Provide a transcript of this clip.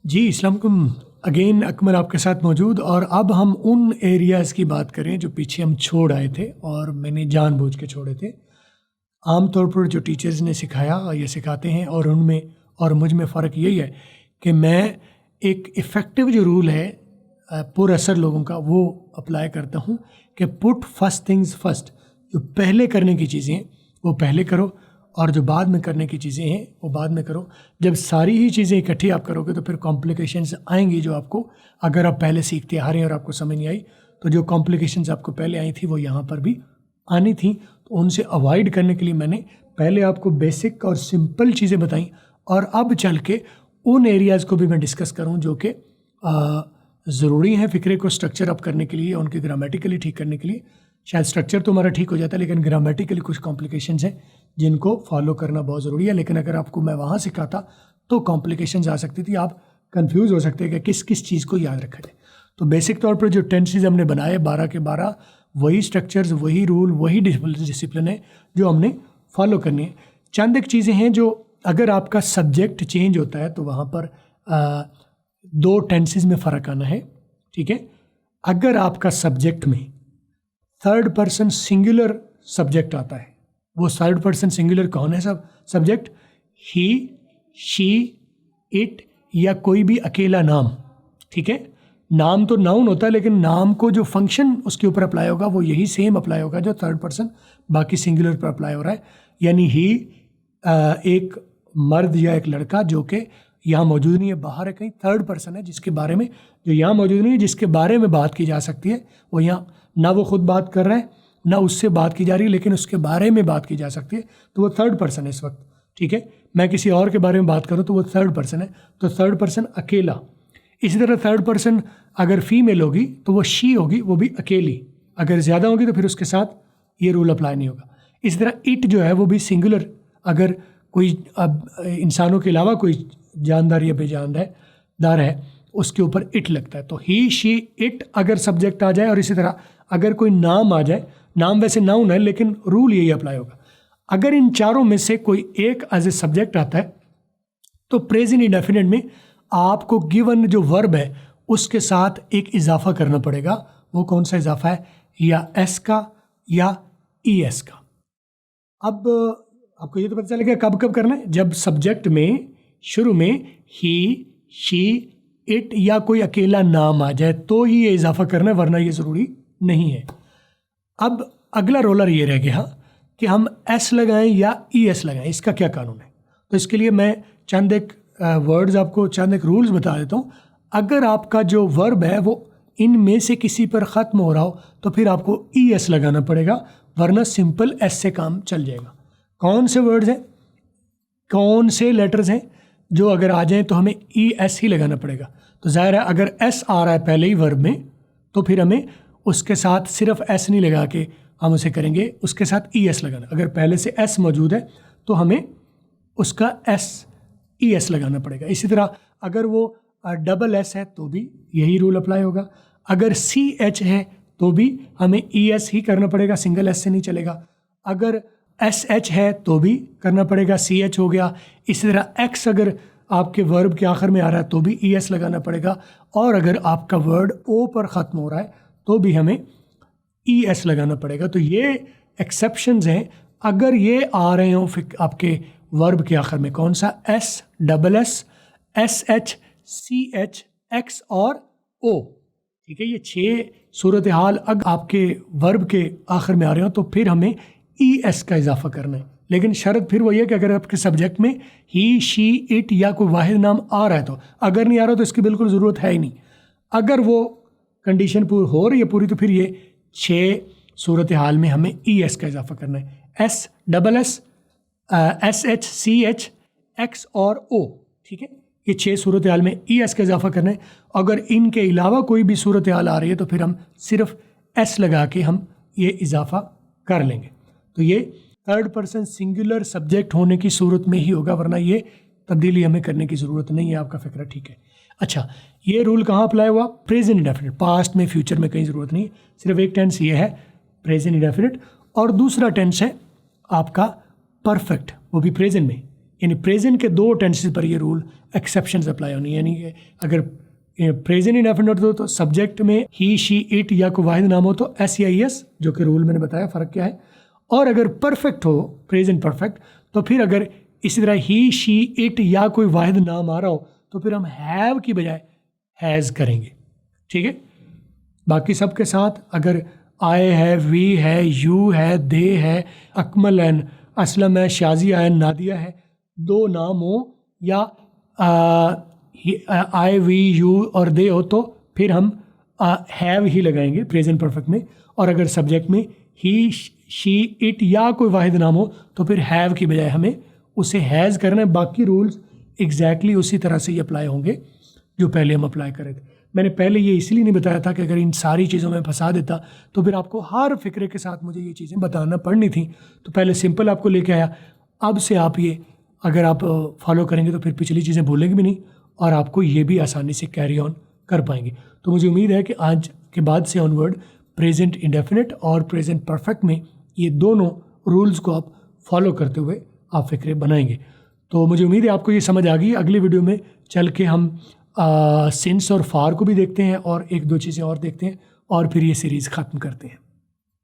जी इस्लाम again Akmal आपके साथ मौजूद। और अब हम उन एरियाज़ की बात करें जो पीछे हम छोड़ आए थे और मैंने जानबूझ के छोड़े थे। आमतौर पर जो टीचर्स ने सिखाया ये सिखाते हैं और उनमें और मुझ में फ़र्क यही है कि मैं एक इफ़ेक्टिव जो रूल है पुरअसर लोगों का वो अप्लाई करता हूँ कि पुट फर्स्ट थिंग्स फर्स्ट। जो पहले करने की चीज़ें हैं वो पहले करो और जो बाद में करने की चीज़ें हैं वो बाद में करो। जब सारी ही चीज़ें इकट्ठी आप करोगे तो फिर कॉम्प्लिकेशंस आएंगी जो आपको, अगर आप पहले सीखते आ रहे हैं और आपको समझ नहीं आई तो जो कॉम्प्लिकेशंस आपको पहले आई थी वो यहाँ पर भी आनी थी। तो उनसे अवॉइड करने के लिए मैंने पहले आपको बेसिक और सिंपल चीज़ें बताई और अब चल के उन एरियाज़ को भी मैं डिस्कस करूँ जो कि ज़रूरी हैं फ़िक्रे को स्ट्रक्चर अप करने के लिए, उनके ग्रामेटिकली ठीक करने के लिए। शायद स्ट्रक्चर तो हमारा ठीक हो जाता है लेकिन ग्रामेटिकली कुछ कॉम्प्लिकेशंस हैं जिनको फॉलो करना बहुत ज़रूरी है। लेकिन अगर आपको मैं वहाँ सिखाता तो कॉम्प्लिकेशंस आ सकती थी, आप कंफ्यूज हो सकते हैं कि किस किस चीज़ को याद रखा जाए। तो बेसिक तौर पर जो टेंसेस हमने बनाए 12 के 12 वही स्ट्रक्चर्स, वही रूल, वही डिसिप्लिन है जो हमने फॉलो करनी है। चंद एक चीज़ें हैं जो अगर आपका सब्जेक्ट चेंज होता है तो वहाँ पर दो टेंसेस में फ़र्क आना है, ठीक है। अगर आपका सब्जेक्ट में थर्ड पर्सन सिंगुलर सब्जेक्ट आता है, वो थर्ड पर्सन सिंगुलर कौन है सब सब्जेक्ट? ही, शी, इट या कोई भी अकेला नाम, ठीक है। नाम तो नाउन होता है लेकिन नाम को जो फंक्शन उसके ऊपर अप्लाई होगा वो यही सेम अप्लाई होगा जो थर्ड पर्सन बाकी सिंगुलर पर अप्लाई हो रहा है। यानी ही एक मर्द या एक लड़का जो कि यहाँ मौजूद नहीं है, बाहर है कहीं, थर्ड पर्सन है जिसके बारे में, जो यहाँ मौजूद नहीं है जिसके बारे में बात की जा सकती है, वो यहाँ ना वो खुद बात कर रहा है ना उससे बात की जा रही है लेकिन उसके बारे में बात की जा सकती है, तो वो थर्ड पर्सन है इस वक्त, ठीक है। मैं किसी और के बारे में बात करूँ तो वो थर्ड पर्सन है, तो थर्ड पर्सन अकेला। इसी तरह थर्ड पर्सन अगर फीमेल होगी तो वो शी होगी, वो भी अकेली। अगर ज़्यादा होगी तो फिर उसके साथ ये रूल अप्लाई नहीं होगा। इसी तरह इट जो है वो भी सिंगुलर, अगर कोई अब इंसानों के अलावा कोई जानदार या बेजानदार है उसके ऊपर इट लगता है। तो ही, शी, इट अगर सब्जेक्ट आ जाए, और इसी तरह अगर कोई नाम आ जाए, नाम वैसे नाउन है लेकिन रूल यही अप्लाई होगा। अगर इन चारों में से कोई एक एज ए सब्जेक्ट आता है तो प्रेजेंट इंडेफिनिट में आपको गिवन जो वर्ब है उसके साथ एक इजाफा करना पड़ेगा। वो कौन सा इजाफा है? या एस का या ई एस का। अब आपको ये तो पता चलेगा कब कब करना है, जब सब्जेक्ट में शुरू में ही, शी, इट या कोई अकेला नाम आ जाए तो ही ये इजाफा करना है, वरना ये ज़रूरी नहीं है। अब अगला रोलर ये रह गया कि हम एस लगाएं या ई एस लगाएं, इसका क्या कानून है। तो इसके लिए मैं चंद एक वर्ड्स आपको, चंद एक रूल्स बता देता हूँ। अगर आपका जो वर्ब है वो इनमें से किसी पर ख़त्म हो रहा हो तो फिर आपको ई एस लगाना पड़ेगा, वरना सिंपल एस से काम चल जाएगा। कौन से वर्ड्स हैं, कौन से लेटर्स हैं जो अगर आ जाएं तो हमें ई एस ही लगाना पड़ेगा। तो ज़ाहिर है अगर एस आ रहा है पहले ही वर्ब में तो फिर हमें उसके साथ सिर्फ एस नहीं लगा के हम उसे करेंगे, उसके साथ ई एस लगाना। अगर पहले से एस मौजूद है तो हमें उसका एस ई एस लगाना पड़ेगा। इसी तरह अगर वो डबल एस है तो भी यही रूल अप्लाई होगा। अगर सी एच है तो भी हमें ई एस ही करना पड़ेगा, सिंगल एस से नहीं चलेगा। अगर एस एच है तो भी करना पड़ेगा, सी एच हो गया। इसी तरह एक्स अगर आपके वर्ब के आखिर में आ रहा है तो भी ई एस लगाना पड़ेगा। और अगर आपका वर्ड ओ पर ख़त्म हो रहा है तो भी हमें ई एस लगाना पड़ेगा। तो ये एक्सेप्शंस हैं। अगर ये आ रहे हों फिर आपके वर्ब के आखिर में कौन सा, S, double S, S H, C H, X और ओ, ठीक है। ये 6 सूरत हाल अगर आपके वर्ब के आखिर में आ रहे हो तो फिर हमें ई एस का इजाफा करना है। लेकिन शर्त फिर वही है कि अगर आपके सब्जेक्ट में ही, शी, इट या कोई वाहिद नाम आ रहा है तो, अगर नहीं आ रहा तो इसकी बिल्कुल ज़रूरत है ही नहीं। अगर वो कंडीशन पूरी हो रही है पूरी तो फिर ये 6 सूरत हाल में हमें ई एस का इजाफा करना है। S, double S, S H, C H, X और ओ, ठीक है। ये 6 सूरत हाल में ई एस का इजाफा करना है। अगर इनके अलावा कोई भी सूरत हाल आ रही है तो फिर हम सिर्फ एस लगा के हम ये इजाफा कर लेंगे। तो ये थर्ड पर्सन सिंगुलर सब्जेक्ट होने की सूरत में ही होगा, वरना ये तब्दीली हमें करने की ज़रूरत नहीं है। आपका फ़िक्र ठीक है। अच्छा, ये रूल कहाँ अप्लाई हुआ? Present indefinite. पास्ट में, फ्यूचर में कहीं ज़रूरत नहीं, सिर्फ एक टेंस ये है प्रेजेंट इंडेफिनिट, और दूसरा टेंस है आपका परफेक्ट, वो भी प्रेजेंट में। यानी प्रेजेंट के 2 टेंसेस पर ये रूल एक्सेप्शंस अप्लाई होनी, यानी कि अगर प्रेजेंट इंडेफिनिट हो तो सब्जेक्ट में ही, शी, इट या कोई वाहिद नाम हो तो SEIS, जो कि रूल मैंने बताया फ़र्क क्या है। और अगर परफेक्ट हो, प्रेजेंट परफेक्ट, तो फिर अगर इसी तरह ही, शी, इट या कोई वाहिद नाम आ रहा हो तो फिर हम हैव की बजाय हैज़ करेंगे। ठीक है। बाकी सब के साथ अगर आई है, वी है, यू है, दे है, अकमल एंड असलम है, शाजिया है, नादिया है, 2 नाम हो या आई, वी, यू और दे हो तो फिर हम हैव ही लगाएंगे प्रेजेंट परफेक्ट में। और अगर सब्जेक्ट में ही, शी, इट या कोई वाहिद नाम हो तो फिर हैव की बजाय हमें उसे हैज़ करना है। बाकी रूल्स एग्जैक्टली उसी तरह से ही अप्लाई होंगे जो पहले हम अप्लाई करे थे। मैंने पहले ये इसलिए नहीं बताया था कि अगर इन सारी चीज़ों में फंसा देता तो फिर आपको हर फिक्रे के साथ मुझे ये चीज़ें बताना पड़नी थी। तो पहले सिंपल आपको लेके आया। अब से आप ये अगर आप फॉलो करेंगे तो फिर पिछली चीज़ें भूलेंगे भी नहीं और आपको ये भी आसानी से कैरी ऑन कर पाएंगे। तो मुझे उम्मीद है कि आज के बाद से ऑनवर्ड प्रेजेंट इंडेफिनिट और प्रेजेंट परफेक्ट में ये दोनों रूल्स को आप फॉलो करते हुए आप फिक्रे बनाएंगे। तो मुझे उम्मीद है आपको ये समझ आ गई। अगली वीडियो में चल के हम सिंस और फार को भी देखते हैं और 1-2 चीज़ें और देखते हैं और फिर ये सीरीज़ ख़त्म करते हैं।